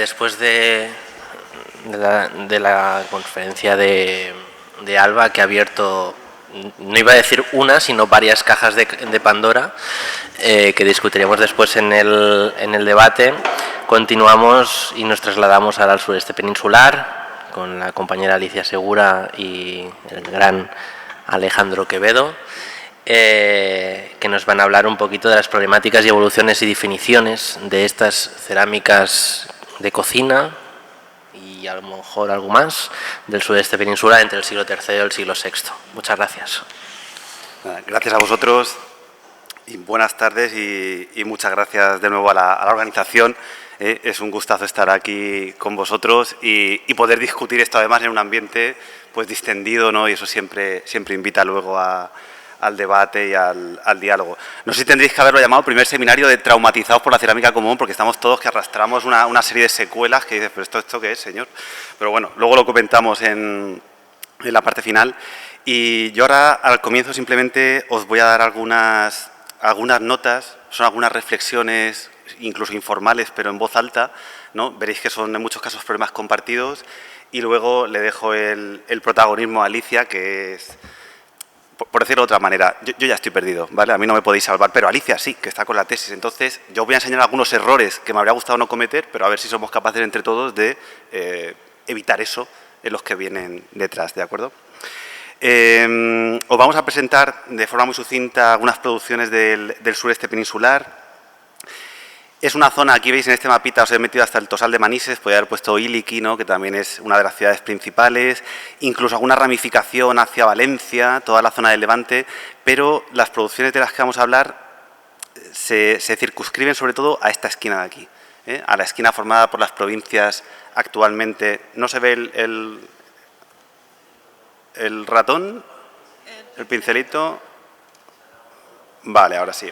después de la conferencia de Alba, que ha abierto, no iba a decir una, sino varias cajas de Pandora, que discutiremos después en el debate, continuamos y nos trasladamos al sureste peninsular con la compañera Alicia Segura y el gran Alejandro Quevedo, que nos van a hablar un poquito de las problemáticas y evoluciones y definiciones de estas cerámicas de cocina y a lo mejor algo más del sudeste peninsular entre el siglo III y el siglo VI. Muchas gracias. Gracias a vosotros y buenas tardes y muchas gracias de nuevo a la organización. Es un gustazo estar aquí con vosotros y poder discutir esto además en un ambiente pues distendido, ¿no? Y eso siempre invita luego al debate y al diálogo. No sé si tendréis que haberlo llamado primer seminario de traumatizados por la cerámica común, porque estamos todos que arrastramos una serie de secuelas que dices, pero ¿esto qué es, señor? Pero bueno, luego lo comentamos en la parte final. Y yo ahora, al comienzo, simplemente os voy a dar algunas notas, son algunas reflexiones, incluso informales, pero en voz alta, ¿no? Veréis que son en muchos casos problemas compartidos, y luego le dejo el protagonismo a Alicia, que es... Por decirlo de otra manera, yo ya estoy perdido, ¿vale? A mí no me podéis salvar, pero Alicia sí, que está con la tesis. Entonces, yo os voy a enseñar algunos errores que me habría gustado no cometer, pero a ver si somos capaces entre todos de evitar eso en los que vienen detrás, ¿de acuerdo? Os vamos a presentar de forma muy sucinta algunas producciones del sureste peninsular. Es una zona, aquí veis en este mapita, os he metido hasta el Tosal de Manises, podría haber puesto Iliki, ¿no? Que también es una de las ciudades principales, incluso alguna ramificación hacia Valencia, toda la zona del Levante, pero las producciones de las que vamos a hablar se circunscriben sobre todo a esta esquina de aquí, a la esquina formada por las provincias actualmente. ¿No se ve el ratón? ¿El pincelito? Vale, ahora sí.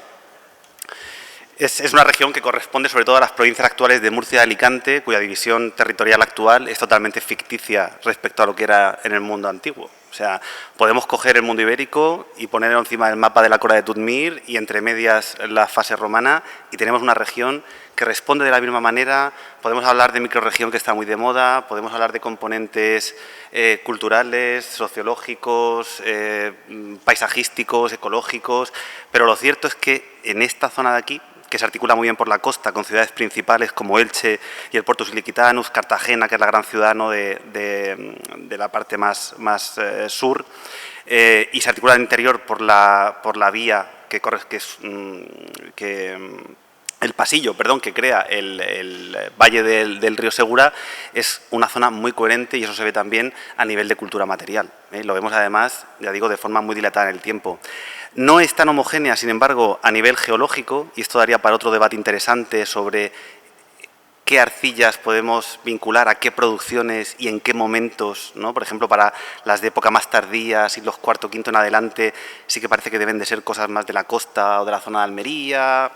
Es una región que corresponde sobre todo a las provincias actuales de Murcia y Alicante, cuya división territorial actual es totalmente ficticia respecto a lo que era en el mundo antiguo. O sea, podemos coger el mundo ibérico y ponerlo encima del mapa de la Cora de Tudmir y entre medias la fase romana y tenemos una región que responde de la misma manera. Podemos hablar de microrregión, que está muy de moda, podemos hablar de componentes culturales, sociológicos, paisajísticos, ecológicos, pero lo cierto es que en esta zona de aquí, que se articula muy bien por la costa, con ciudades principales como Elche y el Portus Iliquitanus, Cartagena, que es la gran ciudad, ¿no? de la parte más sur, y se articula en el interior por la vía el pasillo, perdón, que crea el valle del río Segura. Es una zona muy coherente y eso se ve también a nivel de cultura material. Lo vemos además, ya digo, de forma muy dilatada en el tiempo. No es tan homogénea, sin embargo, a nivel geológico, y esto daría para otro debate interesante sobre qué arcillas podemos vincular a qué producciones y en qué momentos, ¿no? Por ejemplo, para las de época más tardía, siglos IV, V en adelante, sí que parece que deben de ser cosas más de la costa o de la zona de Almería.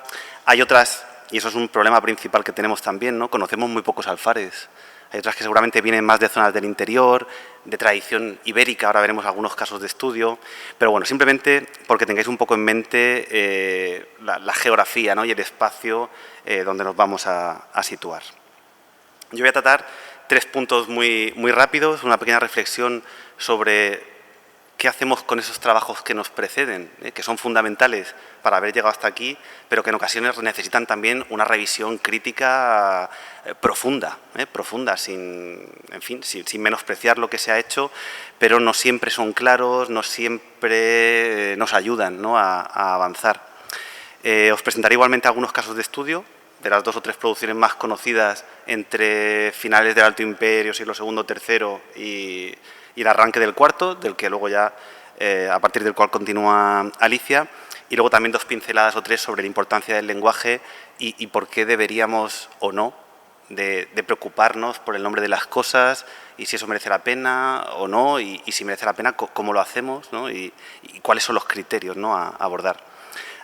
Hay otras, y eso es un problema principal que tenemos también, ¿no? Conocemos muy pocos alfares. Hay otras que seguramente vienen más de zonas del interior, de tradición ibérica, ahora veremos algunos casos de estudio, pero bueno, simplemente porque tengáis un poco en mente la geografía, ¿no? Y el espacio donde nos vamos a situar. Yo voy a tratar 3 puntos muy rápidos, una pequeña reflexión sobre qué hacemos con esos trabajos que nos preceden, que son fundamentales para haber llegado hasta aquí, pero que en ocasiones necesitan también una revisión crítica profunda, sin menospreciar lo que se ha hecho, pero no siempre son claros, no siempre nos ayudan, ¿no? a avanzar. Os presentaré igualmente algunos casos de estudio de las 2 o 3 producciones más conocidas entre finales del Alto Imperio, siglo II, III y el arranque del IV, del que luego ya, a partir del cual continúa Alicia, y luego también 2 pinceladas o 3 sobre la importancia del lenguaje y por qué deberíamos o no de preocuparnos por el nombre de las cosas y si eso merece la pena o no, y si merece la pena, cómo lo hacemos, ¿no? y cuáles son los criterios, ¿no? a abordar.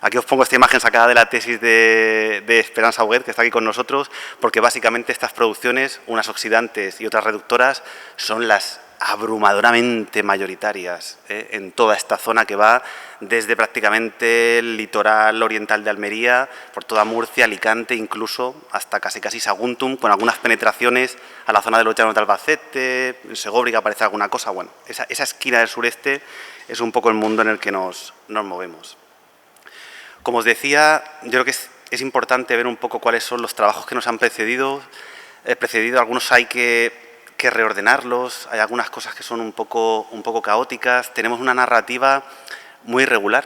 Aquí os pongo esta imagen sacada de la tesis de Esperanza Huguet, que está aquí con nosotros, porque básicamente estas producciones, unas oxidantes y otras reductoras, son las abrumadoramente mayoritarias en toda esta zona que va desde prácticamente el litoral oriental de Almería, por toda Murcia, Alicante, incluso hasta casi Saguntum, con algunas penetraciones a la zona de los llanos de Albacete, en Segóbriga aparece alguna cosa. Bueno, esa esquina del sureste es un poco el mundo en el que nos movemos. Como os decía, yo creo que es importante ver un poco cuáles son los trabajos que nos han precedido. Algunos hay que reordenarlos, hay algunas cosas que son un poco caóticas. Tenemos una narrativa muy irregular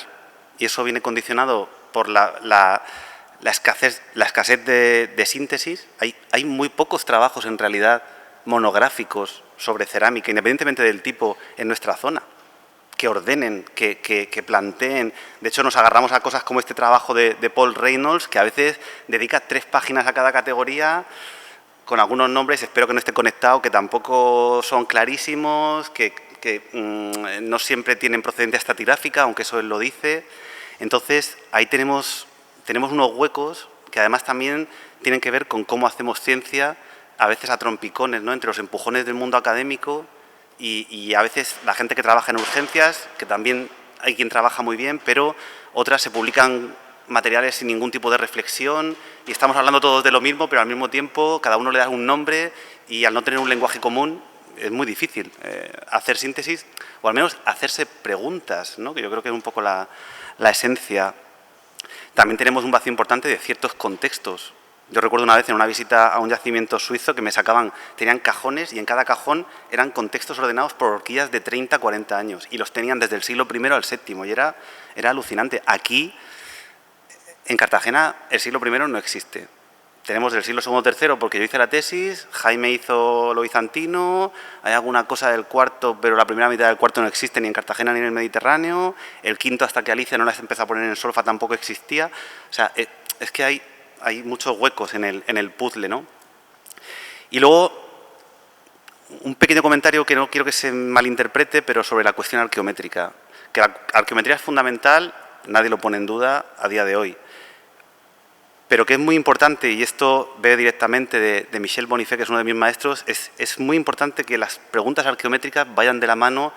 y eso viene condicionado por la escasez de síntesis. Hay muy pocos trabajos en realidad monográficos sobre cerámica, independientemente del tipo, en nuestra zona, que ordenen, que planteen. De hecho, nos agarramos a cosas como este trabajo de Paul Reynolds, que a veces dedica 3 páginas a cada categoría, con algunos nombres, espero que no esté conectado, que tampoco son clarísimos, que no siempre tienen procedencia estratigráfica, aunque eso él lo dice. Entonces, ahí tenemos unos huecos que además también tienen que ver con cómo hacemos ciencia, a veces a trompicones, ¿no?, entre los empujones del mundo académico y a veces la gente que trabaja en urgencias, que también hay quien trabaja muy bien, pero otras se publican materiales sin ningún tipo de reflexión y estamos hablando todos de lo mismo, pero al mismo tiempo cada uno le da un nombre y al no tener un lenguaje común es muy difícil hacer síntesis o al menos hacerse preguntas, ¿no?, que yo creo que es un poco la esencia. También tenemos un vacío importante de ciertos contextos. Yo recuerdo una vez en una visita a un yacimiento suizo que tenían cajones y en cada cajón eran contextos ordenados por horquillas de 30, 40 años y los tenían desde el siglo I al VII y era alucinante. Aquí, en Cartagena, el siglo I no existe. Tenemos del siglo II, III, porque yo hice la tesis, Jaime hizo lo bizantino, hay alguna cosa del IV, pero la primera mitad del IV no existe ni en Cartagena ni en el Mediterráneo, el V hasta que Alicia no las empezó a poner en solfa tampoco existía. O sea, es que hay muchos huecos en el puzzle, ¿no? Y luego, un pequeño comentario que no quiero que se malinterprete, pero sobre la cuestión arqueométrica. Que la arqueometría es fundamental, nadie lo pone en duda a día de hoy. Pero que es muy importante, y esto ve directamente de Michel Bonifay, que es uno de mis maestros, es muy importante que las preguntas arqueométricas vayan de la mano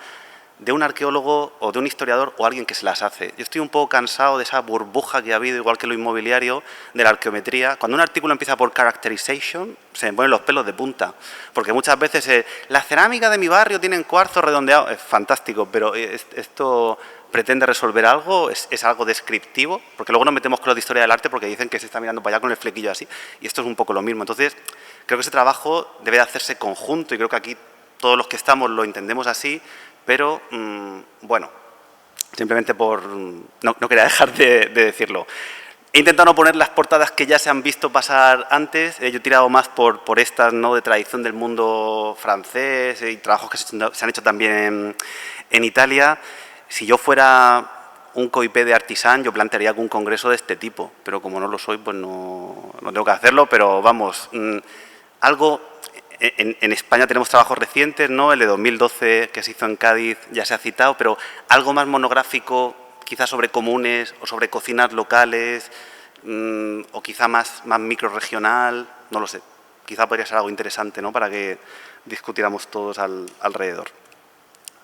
de un arqueólogo o de un historiador o alguien que se las hace. Yo estoy un poco cansado de esa burbuja que ha habido, igual que lo inmobiliario, de la arqueometría. Cuando un artículo empieza por characterization, se me ponen los pelos de punta, porque muchas veces la cerámica de mi barrio tiene cuarzo redondeado, es fantástico, pero esto pretende resolver algo, es algo descriptivo, porque luego nos metemos con lo de historia del arte porque dicen que se está mirando para allá con el flequillo así, y esto es un poco lo mismo. Entonces, creo que ese trabajo debe de hacerse conjunto y creo que aquí todos los que estamos lo entendemos así, pero, bueno, simplemente por... No quería dejar de decirlo. He intentado no poner las portadas que ya se han visto pasar antes, yo he tirado más por estas, ¿no?, de tradición del mundo francés y trabajos que se han hecho también en Italia. Si yo fuera un coipé de artisán, yo plantearía un congreso de este tipo, pero como no lo soy, pues no tengo que hacerlo, pero vamos, algo... En España tenemos trabajos recientes, ¿no?, el de 2012 que se hizo en Cádiz ya se ha citado, pero algo más monográfico, quizás sobre comunes o sobre cocinas locales, o quizá más microrregional, no lo sé. Quizá podría ser algo interesante, ¿no?, para que discutiéramos todos alrededor.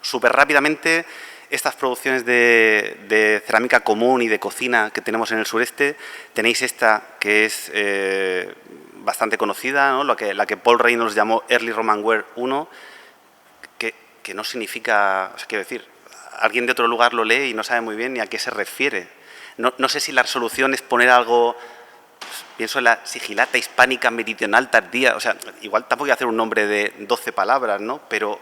Súper rápidamente, estas producciones de cerámica común y de cocina que tenemos en el sureste, tenéis esta que es bastante conocida, ¿no?, la que Paul Reynolds llamó Early Roman Ware I, que no significa, o sea, quiero decir, alguien de otro lugar lo lee y no sabe muy bien ni a qué se refiere. No sé si la resolución es poner algo, pues, pienso en la sigilata hispánica meridional tardía, o sea, igual tampoco voy a hacer un nombre de 12 palabras, ¿no?, pero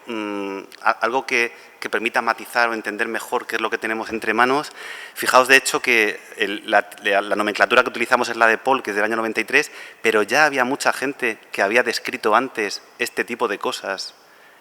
algo que permita matizar o entender mejor qué es lo que tenemos entre manos. Fijaos, de hecho, que la nomenclatura que utilizamos es la de Paul, que es del año 93, pero ya había mucha gente que había descrito antes este tipo de cosas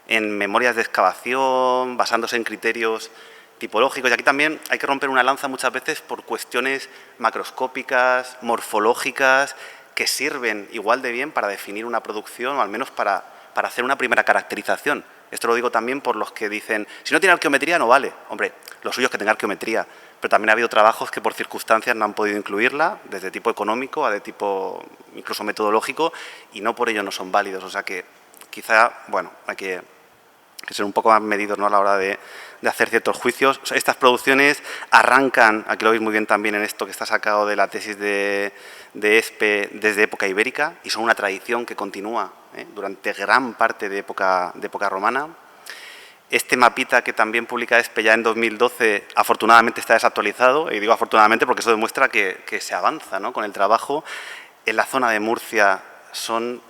en memorias de excavación, basándose en criterios tipológicos. Y aquí también hay que romper una lanza muchas veces por cuestiones macroscópicas, morfológicas, que sirven igual de bien para definir una producción o al menos para hacer una primera caracterización. Esto lo digo también por los que dicen, si no tiene arqueometría no vale. Hombre, lo suyo es que tenga arqueometría, pero también ha habido trabajos que por circunstancias no han podido incluirla, desde tipo económico a de tipo incluso metodológico, y no por ello no son válidos. O sea que quizá, bueno, hay que ser un poco más medidos, ¿no?, a la hora de hacer ciertos juicios. O sea, estas producciones arrancan, aquí lo veis muy bien también en esto que está sacado de la tesis de ESPE, desde época ibérica, y son una tradición que continúa durante gran parte de época romana. Este mapita que también publica ESPE ya en 2012, afortunadamente está desactualizado, y digo afortunadamente porque eso demuestra que se avanza, ¿no?, con el trabajo. En la zona de Murcia son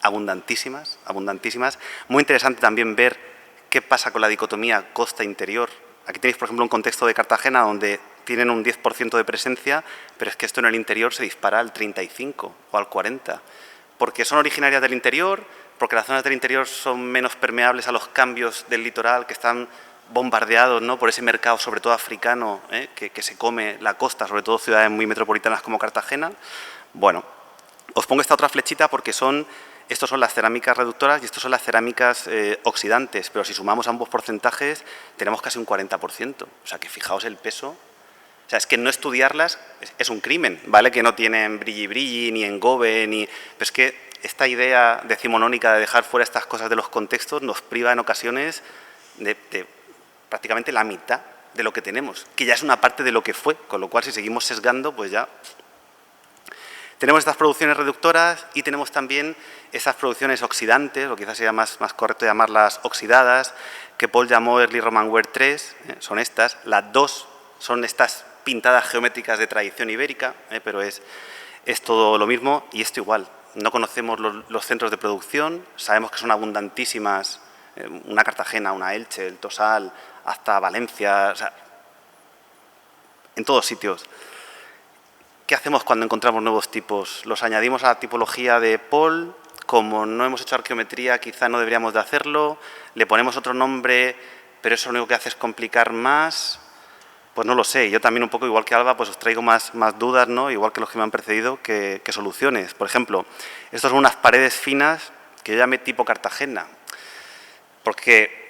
abundantísimas, abundantísimas. Muy interesante también ver qué pasa con la dicotomía costa-interior. Aquí tenéis, por ejemplo, un contexto de Cartagena donde tienen un 10% de presencia, pero es que esto en el interior se dispara al 35 o al 40, porque son originarias del interior, porque las zonas del interior son menos permeables a los cambios del litoral, que están bombardeados, ¿no?, por ese mercado, sobre todo africano, que se come la costa, sobre todo ciudades muy metropolitanas como Cartagena. Bueno, os pongo esta otra flechita porque estos son las cerámicas reductoras y estos son las cerámicas oxidantes, pero si sumamos ambos porcentajes tenemos casi un 40%. O sea, que fijaos el peso. O sea, es que no estudiarlas es un crimen, ¿vale? Que no tienen brilli-brilli, ni engobe, ni... Pero es que esta idea decimonónica de dejar fuera estas cosas de los contextos nos priva en ocasiones de prácticamente la mitad de lo que tenemos, que ya es una parte de lo que fue, con lo cual si seguimos sesgando, pues ya... Tenemos estas producciones reductoras y tenemos también estas producciones oxidantes, o quizás sea más correcto llamarlas oxidadas, que Paul llamó Early Roman Ware 3, son estas. Las dos son estas pintadas geométricas de tradición ibérica, pero es todo lo mismo, y esto igual. No conocemos los centros de producción, sabemos que son abundantísimas, una Cartagena, una Elche, el Tosal, hasta Valencia, o sea, en todos sitios. ¿Qué hacemos cuando encontramos nuevos tipos? ¿Los añadimos a la tipología de Paul? Como no hemos hecho arqueometría, quizá no deberíamos de hacerlo. ¿Le ponemos otro nombre, pero eso lo único que hace es complicar más? Pues no lo sé. Yo también un poco, igual que Alba, pues os traigo más dudas, ¿no?, igual que los que me han precedido, que soluciones. Por ejemplo, estas son unas paredes finas que yo llamé tipo Cartagena, porque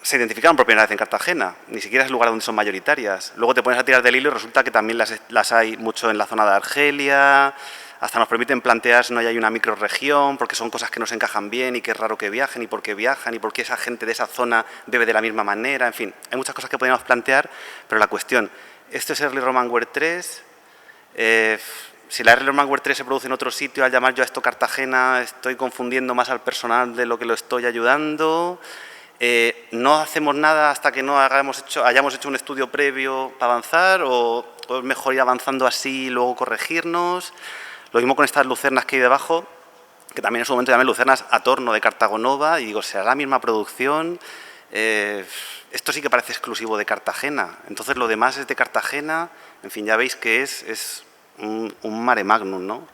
se identificaron por primera vez en Cartagena, ni siquiera es el lugar donde son mayoritarias. Luego te pones a tirar del hilo y resulta que también las hay mucho en la zona de Argelia, hasta nos permiten plantear si no hay una microrregión, porque son cosas que no se encajan bien y que es raro que viajen, y por qué viajan, y por qué esa gente de esa zona bebe de la misma manera, en fin, hay muchas cosas que podríamos plantear, pero la cuestión, esto es Early Roman Ware 3, si la Early Roman Ware 3 se produce en otro sitio, al llamar yo a esto Cartagena, estoy confundiendo más al personal de lo que lo estoy ayudando. ¿No hacemos nada hasta que no hayamos hecho un estudio previo para avanzar, o es mejor ir avanzando así y luego corregirnos? Lo mismo con estas lucernas que hay debajo, que también en su momento llamé lucernas a torno de Cartagonova, y digo, ¿será la misma producción? Esto sí que parece exclusivo de Cartagena, entonces lo demás es de Cartagena, en fin, ya veis que es un mare magnum, ¿no?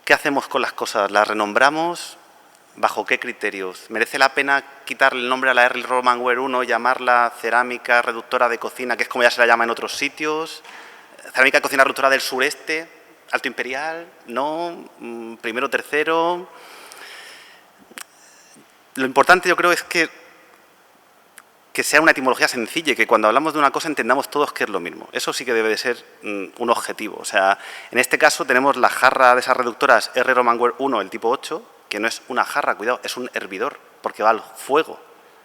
¿Qué hacemos con las cosas? ¿Las renombramos? ¿Bajo qué criterios? ¿Merece la pena quitarle el nombre a la Early Roman Ware 1 y llamarla cerámica reductora de cocina, que es como ya se la llama en otros sitios? ¿Cerámica de cocina reductora del sureste? ¿Alto imperial? ¿No? ¿Primero, tercero? Lo importante yo creo es que sea una etimología sencilla y que cuando hablamos de una cosa entendamos todos que es lo mismo. Eso sí que debe de ser un objetivo. O sea, en este caso tenemos la jarra de esas reductoras Early Roman Ware 1, el tipo 8, que no es una jarra, cuidado, es un hervidor, porque va al fuego.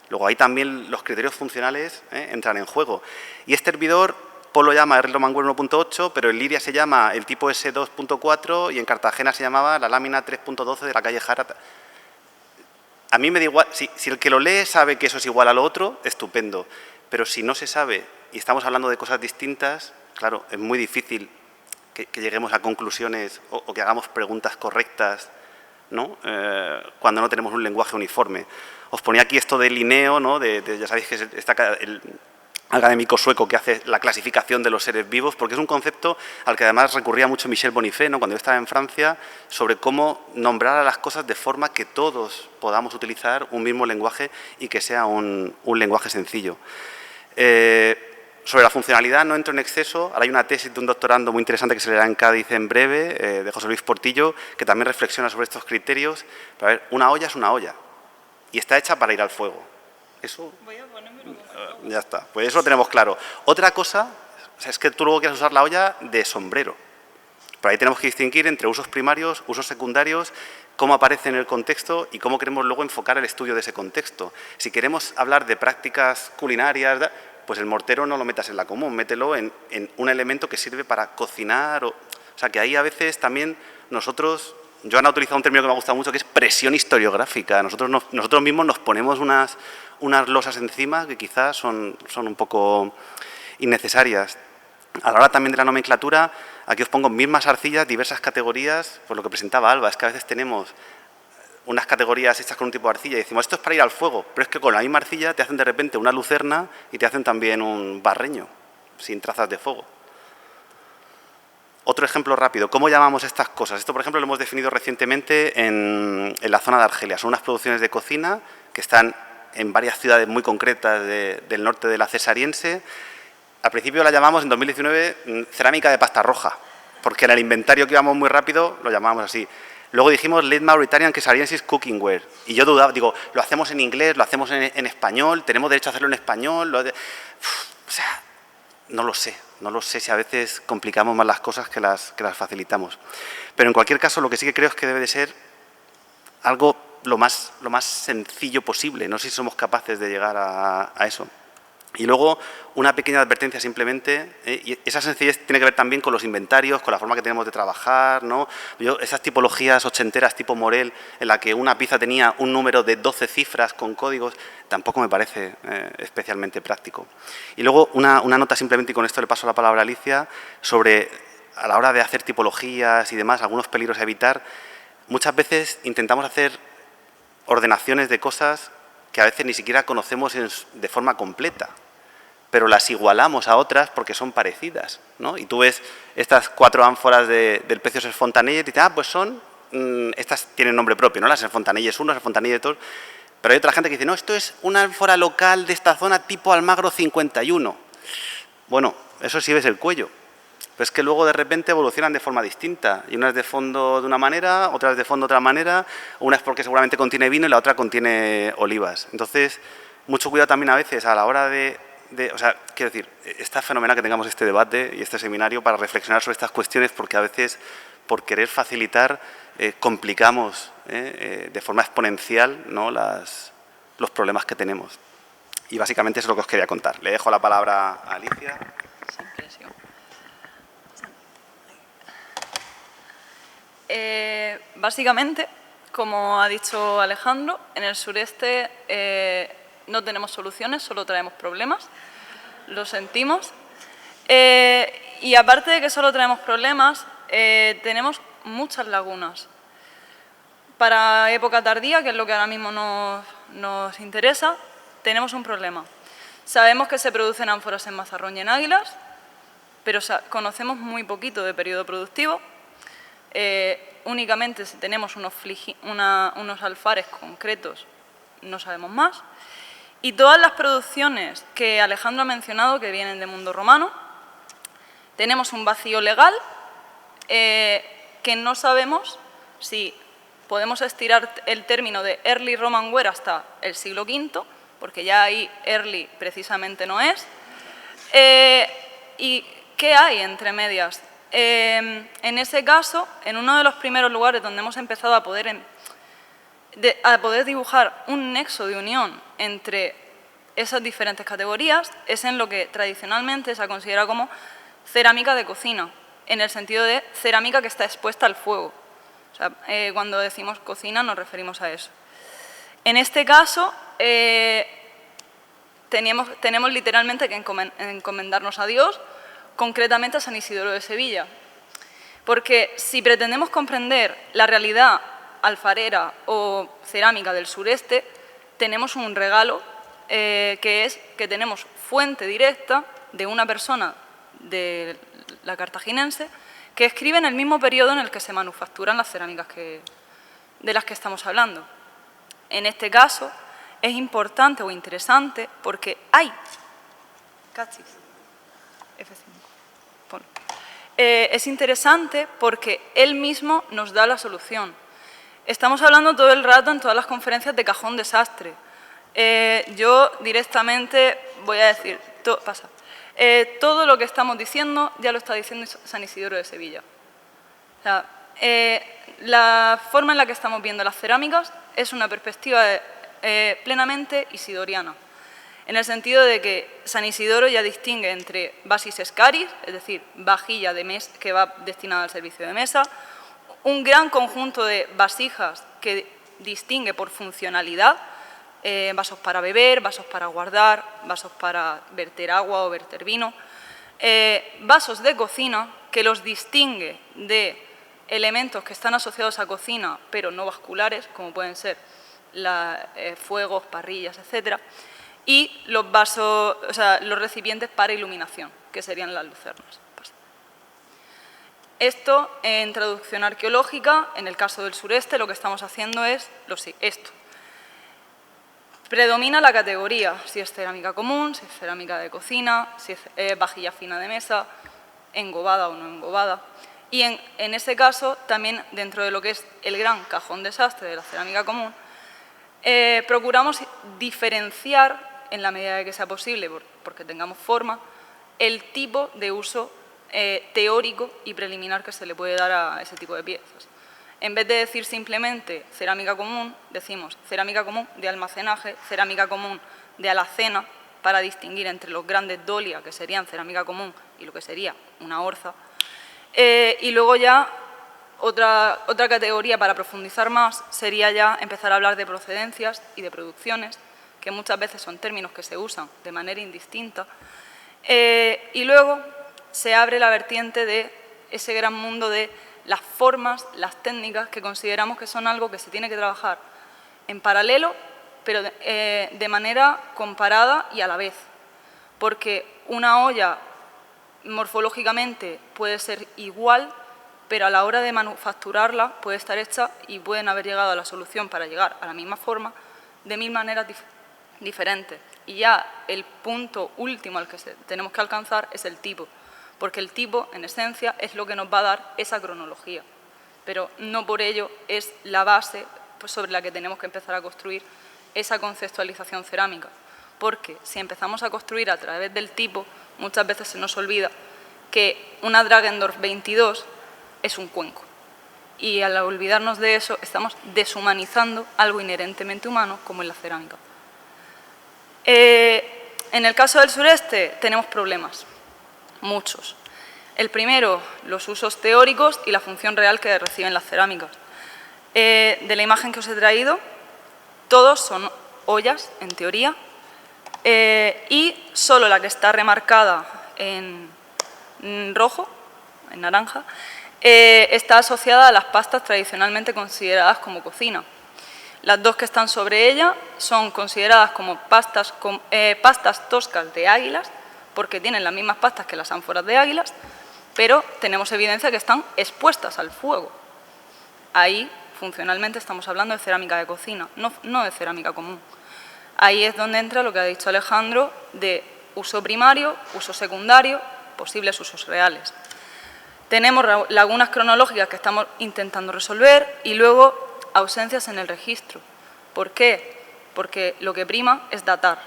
Luego ahí también los criterios funcionales entran en juego. Y este hervidor, Paul lo llama Early Roman Ware 1.8, pero en Liria se llama el tipo S 2.4 y en Cartagena se llamaba la lámina 3.12 de la calle Jara. A mí me da igual, si el que lo lee sabe que eso es igual a lo otro, estupendo. Pero si no se sabe y estamos hablando de cosas distintas, claro, es muy difícil que lleguemos a conclusiones o que hagamos preguntas correctas, ¿no? Cuando no tenemos un lenguaje uniforme. Os ponía aquí esto de Linneo, ¿no? Ya sabéis que es el académico sueco que hace la clasificación de los seres vivos, porque es un concepto al que además recurría mucho Michel Bonifay, ¿no?, cuando yo estaba en Francia, sobre cómo nombrar a las cosas de forma que todos podamos utilizar un mismo lenguaje y que sea un lenguaje sencillo. Sobre la funcionalidad no entro en exceso. Ahora hay una tesis de un doctorando muy interesante que se leerá en Cádiz en breve, de José Luis Portillo, que también reflexiona sobre estos criterios. Pero a ver, una olla es una olla. y está hecha para ir al fuego. Eso, Voy a ponérmelo. ya está, pues eso lo tenemos claro. Otra cosa, o sea, es que tú luego quieres usar la olla de sombrero. Por ahí tenemos que distinguir entre usos primarios, usos secundarios, cómo aparece en el contexto y cómo queremos luego enfocar el estudio de ese contexto. Si queremos hablar de prácticas culinarias, pues el mortero no lo metas en la común, mételo en un elemento que sirve para cocinar. O sea, que ahí a veces también nosotros, Joana ha utilizado un término que me ha gustado mucho, que es presión historiográfica. Nosotros mismos nos ponemos unas losas encima que quizás son un poco innecesarias. A la hora también de la nomenclatura, aquí os pongo mismas arcillas, diversas categorías, por lo que presentaba Alba, es que a veces tenemos unas categorías hechas con un tipo de arcilla y decimos, esto es para ir al fuego, pero es que con la misma arcilla te hacen de repente una lucerna y te hacen también un barreño, sin trazas de fuego. Otro ejemplo rápido, ¿cómo llamamos estas cosas? Esto, por ejemplo, lo hemos definido recientemente en la zona de Argelia. Son unas producciones de cocina que están en varias ciudades muy concretas del norte de la Cesariense. Al principio la llamamos, en 2019, cerámica de pasta roja, porque en el inventario que íbamos muy rápido lo llamábamos así. Luego dijimos Late Mauritanian Cesariensis Cookingware. Y yo dudaba, digo, lo hacemos en inglés, lo hacemos en español, tenemos derecho a hacerlo en español. O sea, no lo sé si a veces complicamos más las cosas que las facilitamos. Pero en cualquier caso, lo que sí que creo es que debe de ser algo lo más sencillo posible. No sé si somos capaces de llegar a eso. Y luego, una pequeña advertencia simplemente, y esa sencillez tiene que ver también con los inventarios, con la forma que tenemos de trabajar, ¿no? Esas tipologías ochenteras tipo Morel, en la que una pieza tenía un número de 12 cifras con códigos, tampoco me parece especialmente práctico. Y luego, una nota simplemente, y con esto le paso la palabra a Alicia, sobre, a la hora de hacer tipologías y demás, algunos peligros a evitar. Muchas veces intentamos hacer ordenaciones de cosas que a veces ni siquiera conocemos de forma completa, pero las igualamos a otras porque son parecidas, ¿no? Y tú ves estas 4 ánforas del Pecio Fontanelles y dices, pues estas tienen nombre propio, ¿no? Las Fontanelles 1, las Fontanelles 2, pero hay otra gente que dice, no, esto es una ánfora local de esta zona tipo Almagro 51. Bueno, eso sí ves el cuello, pero es que luego de repente evolucionan de forma distinta, y una es de fondo de una manera, otra es de fondo de otra manera, una es porque seguramente contiene vino y la otra contiene olivas. Entonces, mucho cuidado también a veces a la hora o sea, quiero decir, está fenomenal que tengamos este debate y este seminario para reflexionar sobre estas cuestiones, porque a veces, por querer facilitar, complicamos de forma exponencial, ¿no?, los problemas que tenemos. Y básicamente eso es lo que os quería contar. Le dejo la palabra a Alicia. Sin presión. Básicamente, como ha dicho Alejandro, en el sureste no tenemos soluciones, solo traemos problemas, lo sentimos. Y aparte de que solo traemos problemas, tenemos muchas lagunas. Para época tardía, que es lo que ahora mismo nos interesa, tenemos un problema. Sabemos que se producen ánforas en Mazarrón y en Águilas, pero conocemos muy poquito de periodo productivo. Únicamente si tenemos unos alfares concretos, no sabemos más. Y todas las producciones que Alejandro ha mencionado, que vienen del mundo romano, tenemos un vacío legal que no sabemos si podemos estirar el término de Early Roman Ware hasta el siglo V, porque ya ahí early precisamente no es. ¿Y qué hay entre medias? En ese caso, en uno de los primeros lugares donde hemos empezado a poder dibujar un nexo de unión entre esas diferentes categorías es en lo que tradicionalmente se ha considerado como cerámica de cocina, en el sentido de cerámica que está expuesta al fuego. O sea, cuando decimos cocina nos referimos a eso. En este caso, tenemos literalmente que encomendarnos a Dios, concretamente a San Isidoro de Sevilla. Porque si pretendemos comprender la realidad alfarera o cerámica del sureste, tenemos un regalo que es que tenemos fuente directa de una persona de la cartaginense que escribe en el mismo periodo en el que se manufacturan las cerámicas de las que estamos hablando. En este caso es importante o interesante porque hay... Cachis. F5. Es interesante porque él mismo nos da la solución. Estamos hablando todo el rato en todas las conferencias de cajón desastre. Yo directamente voy a decir, todo lo que estamos diciendo ya lo está diciendo San Isidoro de Sevilla. O sea, la forma en la que estamos viendo las cerámicas es una perspectiva plenamente isidoriana, en el sentido de que San Isidoro ya distingue entre basis escaris, es decir, vajilla de mesa que va destinada al servicio de mesa, un gran conjunto de vasijas que distingue por funcionalidad, vasos para beber, vasos para guardar, vasos para verter agua o verter vino, vasos de cocina que los distingue de elementos que están asociados a cocina pero no vasculares, como pueden ser fuegos, parrillas, etc. Y los vasos, o sea, los recipientes para iluminación, que serían las lucernas. Esto, en traducción arqueológica, en el caso del sureste, lo que estamos haciendo es esto. Predomina la categoría, si es cerámica común, si es cerámica de cocina, si es vajilla fina de mesa, engobada o no engobada. Y en ese caso, también dentro de lo que es el gran cajón desastre de la cerámica común, procuramos diferenciar, en la medida de que sea posible, porque tengamos forma, el tipo de uso teórico y preliminar que se le puede dar a ese tipo de piezas. En vez de decir simplemente cerámica común, decimos cerámica común de almacenaje, cerámica común de alacena, para distinguir entre los grandes dolia, que serían cerámica común, y lo que sería una orza. Y luego ya otra categoría para profundizar más sería ya empezar a hablar de procedencias y de producciones, que muchas veces son términos que se usan de manera indistinta. Y luego se abre la vertiente de ese gran mundo de las formas, las técnicas, que consideramos que son algo que se tiene que trabajar en paralelo, pero de manera comparada y a la vez. Porque una olla morfológicamente puede ser igual, pero a la hora de manufacturarla puede estar hecha y pueden haber llegado a la solución para llegar a la misma forma de 1000 maneras diferentes. Y ya el punto último al que tenemos que alcanzar es el tipo, porque el tipo, en esencia, es lo que nos va a dar esa cronología, pero no por ello es la base sobre la que tenemos que empezar a construir esa conceptualización cerámica, porque si empezamos a construir a través del tipo, muchas veces se nos olvida que una Dragendorf 22 es un cuenco, y al olvidarnos de eso estamos deshumanizando algo inherentemente humano como es la cerámica. En el caso del sureste tenemos problemas, muchos. El primero, los usos teóricos y la función real que reciben las cerámicas. De la imagen que os he traído, todos son ollas, en teoría, y solo la que está remarcada en rojo, en naranja, está asociada a las pastas tradicionalmente consideradas como cocina. Las dos que están sobre ella son consideradas como pastas toscas de águilas, porque tienen las mismas pastas que las ánforas de águilas, pero tenemos evidencia que están expuestas al fuego. Ahí, funcionalmente, estamos hablando de cerámica de cocina, no de cerámica común. Ahí es donde entra lo que ha dicho Alejandro de uso primario, uso secundario, posibles usos reales. Tenemos lagunas cronológicas que estamos intentando resolver y luego ausencias en el registro. ¿Por qué? Porque lo que prima es datar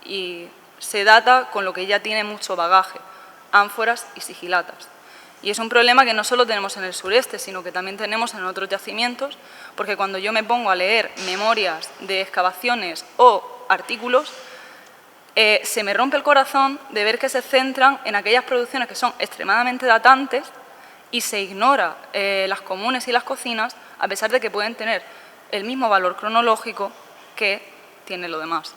y se data con lo que ya tiene mucho bagaje, ánforas y sigilatas. Y es un problema que no solo tenemos en el sureste, sino que también tenemos en otros yacimientos, porque cuando yo me pongo a leer memorias de excavaciones o artículos, se me rompe el corazón de ver que se centran en aquellas producciones que son extremadamente datantes y se ignora las comunes y las cocinas, a pesar de que pueden tener el mismo valor cronológico que tiene lo demás.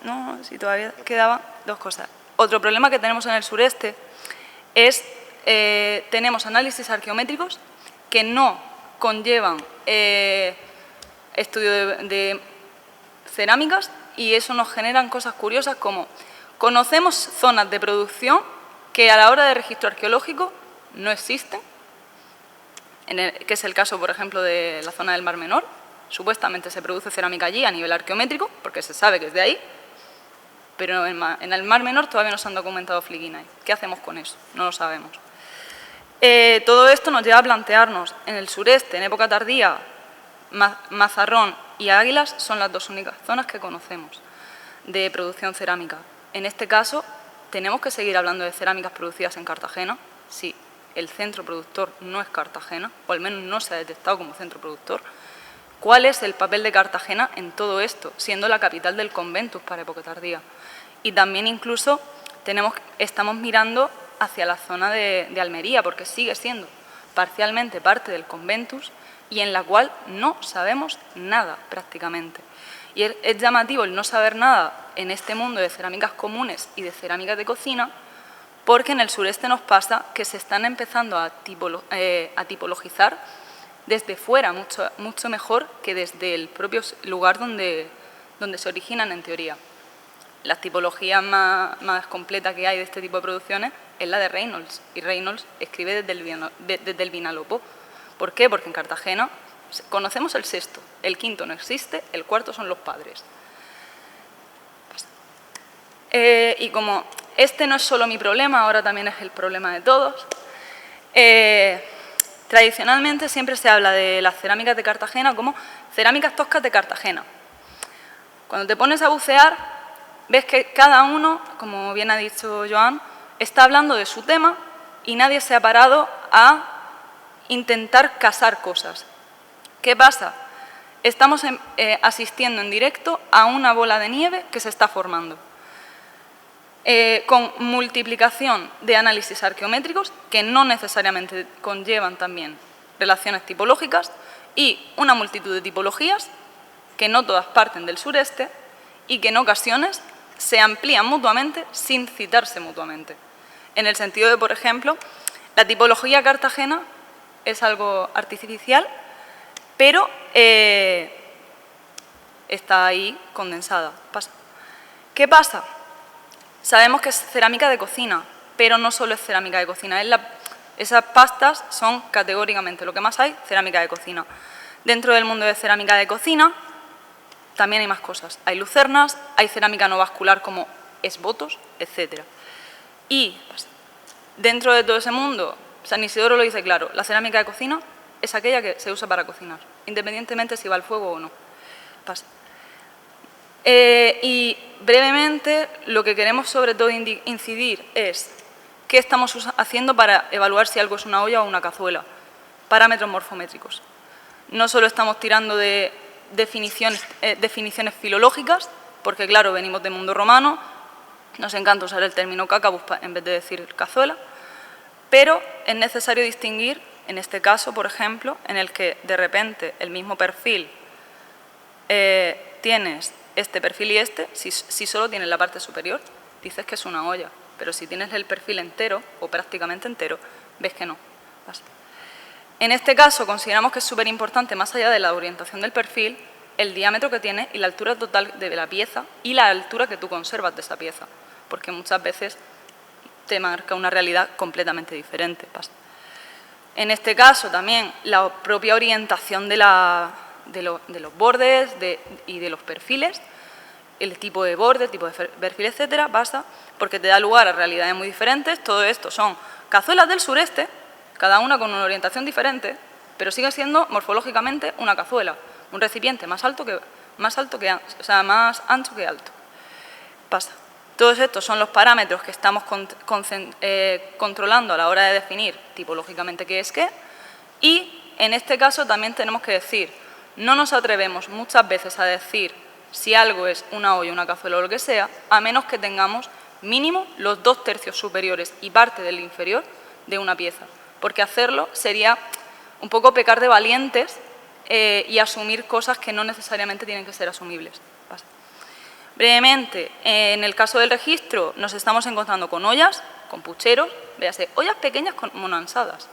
No, si todavía quedaban dos cosas. Otro problema que tenemos en el sureste es, tenemos análisis arqueométricos que no conllevan estudio de cerámicas, y eso nos generan cosas curiosas como conocemos zonas de producción que a la hora de registro arqueológico no existen, que es el caso, por ejemplo, de la zona del Mar Menor. Supuestamente se produce cerámica allí a nivel arqueométrico, porque se sabe que es de ahí, pero en el Mar Menor todavía no se han documentado fliquinae. ¿Qué hacemos con eso? No lo sabemos. Todo esto nos lleva a plantearnos, en el sureste, en época tardía, Mazarrón y Águilas son las dos únicas zonas que conocemos de producción cerámica. En este caso, ¿tenemos que seguir hablando de cerámicas producidas en Cartagena? Sí, el centro productor no es Cartagena, o al menos no se ha detectado como centro productor. ¿Cuál es el papel de Cartagena en todo esto, siendo la capital del conventus para época tardía? Y también incluso estamos mirando hacia la zona de Almería, porque sigue siendo parcialmente parte del conventus y en la cual no sabemos nada prácticamente. Y es llamativo el no saber nada en este mundo de cerámicas comunes y de cerámicas de cocina, porque en el sureste nos pasa que se están empezando a tipologizar desde fuera mucho mejor que desde el propio lugar donde se originan en teoría. La tipología más completa que hay de este tipo de producciones es la de Reynolds, y Reynolds escribe desde el Vinalopó. ¿Por qué? Porque en Cartagena conocemos el sexto, el quinto no existe, el cuarto son los padres. Y como este no es solo mi problema, ahora también es el problema de todos, tradicionalmente siempre se habla de las cerámicas de Cartagena como cerámicas toscas de Cartagena. Cuando te pones a bucear, ves que cada uno, como bien ha dicho Joan, está hablando de su tema y nadie se ha parado a intentar casar cosas. ¿Qué pasa? Estamos asistiendo en directo a una bola de nieve que se está formando, con multiplicación de análisis arqueométricos que no necesariamente conllevan también relaciones tipológicas y una multitud de tipologías que no todas parten del sureste y que en ocasiones se amplían mutuamente sin citarse mutuamente. En el sentido de, por ejemplo, la tipología cartagena es algo artificial, pero está ahí condensada. ¿Qué pasa? Sabemos que es cerámica de cocina, pero no solo es cerámica de cocina. Esas pastas son categóricamente lo que más hay, cerámica de cocina. Dentro del mundo de cerámica de cocina también hay más cosas. Hay lucernas, hay cerámica no vascular como esbotos, etc. Y dentro de todo ese mundo, San Isidoro lo dice claro, la cerámica de cocina es aquella que se usa para cocinar, independientemente si va al fuego o no. Y brevemente, lo que queremos sobre todo incidir es qué estamos haciendo para evaluar si algo es una olla o una cazuela. Parámetros morfométricos. No solo estamos tirando de definiciones filológicas, porque claro, venimos del mundo romano, nos encanta usar el término cacabus en vez de decir cazuela, pero es necesario distinguir, en este caso, por ejemplo, en el que de repente el mismo perfil tienes este perfil y este, si solo tienes la parte superior, dices que es una olla, pero si tienes el perfil entero, o prácticamente entero, ves que no. En este caso, consideramos que es súper importante, más allá de la orientación del perfil, el diámetro que tiene y la altura total de la pieza y la altura que tú conservas de esa pieza, porque muchas veces te marca una realidad completamente diferente. En este caso, también, la propia orientación de los bordes y de los perfiles, el tipo de borde, el tipo de perfil, etcétera, pasa porque te da lugar a realidades muy diferentes. Todo esto son cazuelas del sureste, cada una con una orientación diferente, pero sigue siendo morfológicamente una cazuela, un recipiente más ancho que alto. Todos estos son los parámetros que estamos controlando a la hora de definir tipológicamente qué es qué, y en este caso también tenemos que decir, no nos atrevemos muchas veces a decir si algo es una olla, una cazuela o lo que sea, a menos que tengamos mínimo los 2/3 superiores y parte del inferior de una pieza, porque hacerlo sería un poco pecar de valientes y asumir cosas que no necesariamente tienen que ser asumibles. Brevemente, en el caso del registro nos estamos encontrando con ollas, con pucheros, véase, ollas pequeñas con monansadas.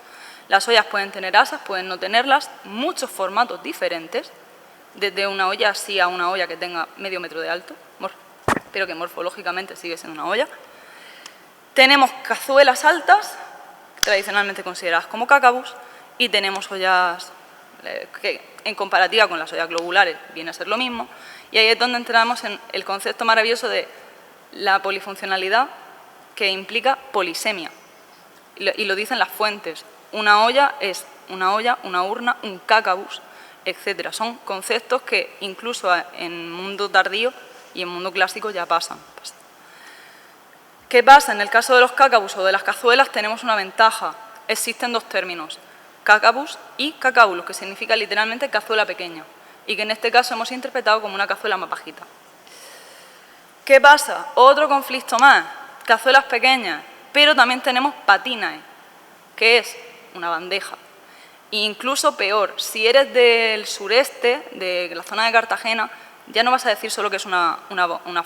Las ollas pueden tener asas, pueden no tenerlas, muchos formatos diferentes, desde una olla así a una olla que tenga medio metro de alto, pero que morfológicamente sigue siendo una olla. Tenemos cazuelas altas, tradicionalmente consideradas como cacabus, y tenemos ollas que en comparativa con las ollas globulares viene a ser lo mismo, y ahí es donde entramos en el concepto maravilloso de la polifuncionalidad que implica polisemia, y lo dicen las fuentes. una olla es una olla, una urna, un cácabus, etc. Son conceptos que incluso en mundo tardío y en mundo clásico ya pasan. ¿Qué pasa? En el caso de los cácabus o de las cazuelas tenemos una ventaja. Existen dos términos, cácabus y cacaulus, que significa literalmente cazuela pequeña, y que en este caso hemos interpretado como una cazuela más bajita. ¿Qué pasa? Otro conflicto más, cazuelas pequeñas, pero también tenemos patinae, que es una bandeja. E incluso peor, si eres del sureste, de la zona de Cartagena, ya no vas a decir solo que es una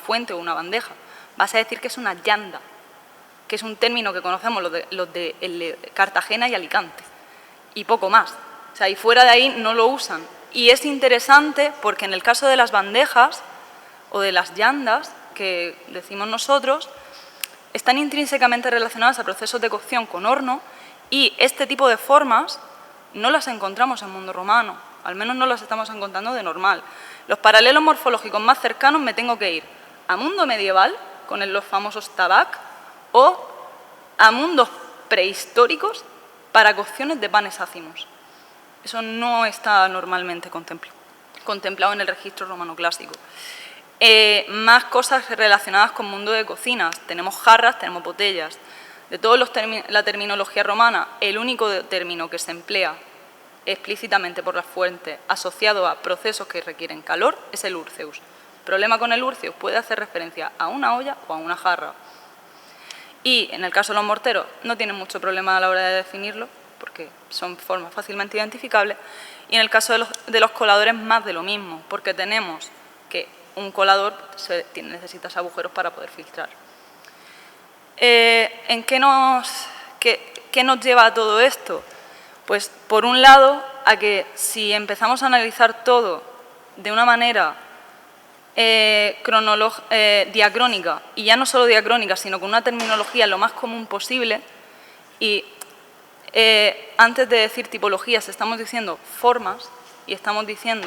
fuente o una bandeja, vas a decir que es una yanda, que es un término que conocemos los de Cartagena y Alicante, y poco más. O sea, y fuera de ahí no lo usan. Y es interesante porque en el caso de las bandejas o de las yandas, que decimos nosotros, están intrínsecamente relacionadas a procesos de cocción con horno, y este tipo de formas no las encontramos en mundo romano, al menos no las estamos encontrando de normal. Los paralelos morfológicos más cercanos me tengo que ir a mundo medieval, con los famosos tabac, o a mundos prehistóricos para cocciones de panes ácimos. Eso no está normalmente contemplado en el registro romano clásico. Más cosas relacionadas con mundo de cocinas. Tenemos jarras, tenemos botellas. De toda la terminología romana, el único término que se emplea explícitamente por las fuentes asociado a procesos que requieren calor es el urceus. El problema con el urceus puede hacer referencia a una olla o a una jarra. Y en el caso de los morteros no tienen mucho problema a la hora de definirlo, porque son formas fácilmente identificables. Y en el caso de los coladores más de lo mismo, porque tenemos que un colador necesita agujeros para poder filtrar. ¿En qué nos lleva a todo esto? Pues por un lado a que si empezamos a analizar todo de una manera diacrónica, y ya no solo diacrónica, sino con una terminología lo más común posible, y antes de decir tipologías estamos diciendo formas, y estamos diciendo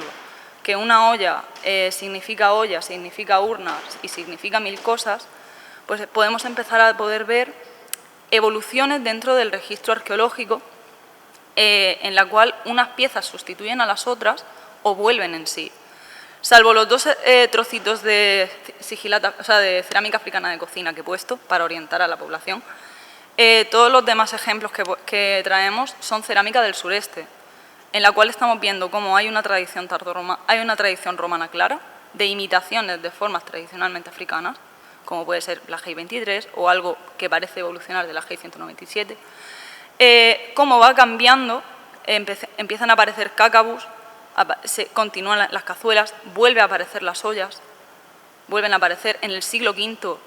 que una olla significa urnas y significa mil cosas, pues podemos empezar a poder ver evoluciones dentro del registro arqueológico en la cual unas piezas sustituyen a las otras o vuelven en sí. Salvo los dos trocitos de sigilata, o sea, de cerámica africana de cocina que he puesto para orientar a la población, todos los demás ejemplos que traemos son cerámica del sureste, en la cual estamos viendo cómo hay una tradición romana clara de imitaciones de formas tradicionalmente africanas, como puede ser la GEI 23 o algo que parece evolucionar de la GEI 197, cómo va cambiando, empiezan a aparecer cácabus, continúan las cazuelas, vuelven a aparecer las ollas, vuelven a aparecer en el siglo V,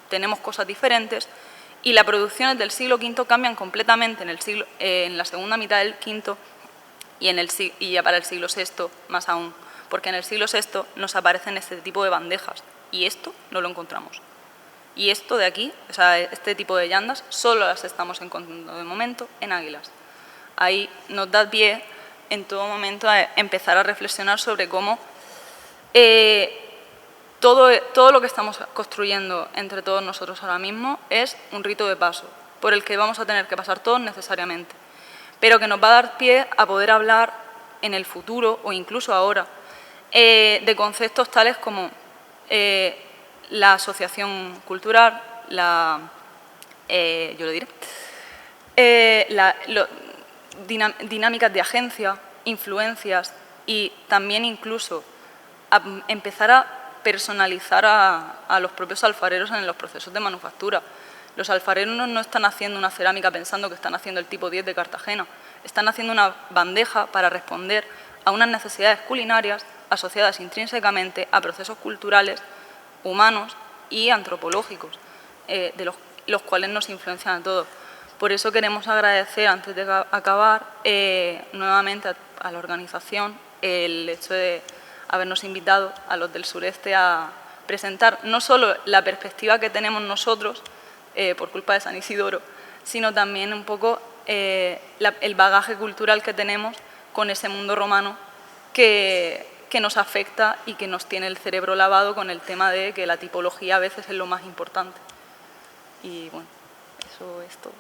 tenemos cosas diferentes, y las producciones del siglo V cambian completamente en la segunda mitad del V y ya para el siglo VI más aún, porque en el siglo VI nos aparecen este tipo de bandejas, y esto no lo encontramos. Y esto de aquí, o sea, este tipo de yandas, solo las estamos encontrando de momento en Águilas. Ahí nos da pie en todo momento a empezar a reflexionar sobre cómo todo lo que estamos construyendo entre todos nosotros ahora mismo es un rito de paso, por el que vamos a tener que pasar todos necesariamente, pero que nos va a dar pie a poder hablar en el futuro o incluso ahora de conceptos tales como la asociación cultural, dinámicas de agencia, influencias y también incluso empezar a personalizar a los propios alfareros en los procesos de manufactura. Los alfareros no están haciendo una cerámica pensando que están haciendo el tipo 10 de Cartagena, están haciendo una bandeja para responder a unas necesidades culinarias asociadas intrínsecamente a procesos culturales, humanos y antropológicos, de los cuales nos influencian a todos. Por eso queremos agradecer, antes de acabar, nuevamente a la organización el hecho de habernos invitado a los del sureste a presentar no solo la perspectiva que tenemos nosotros por culpa de San Isidoro, sino también un poco el bagaje cultural que tenemos con ese mundo romano que nos afecta y que nos tiene el cerebro lavado con el tema de que la tipología a veces es lo más importante. Y bueno, eso es todo.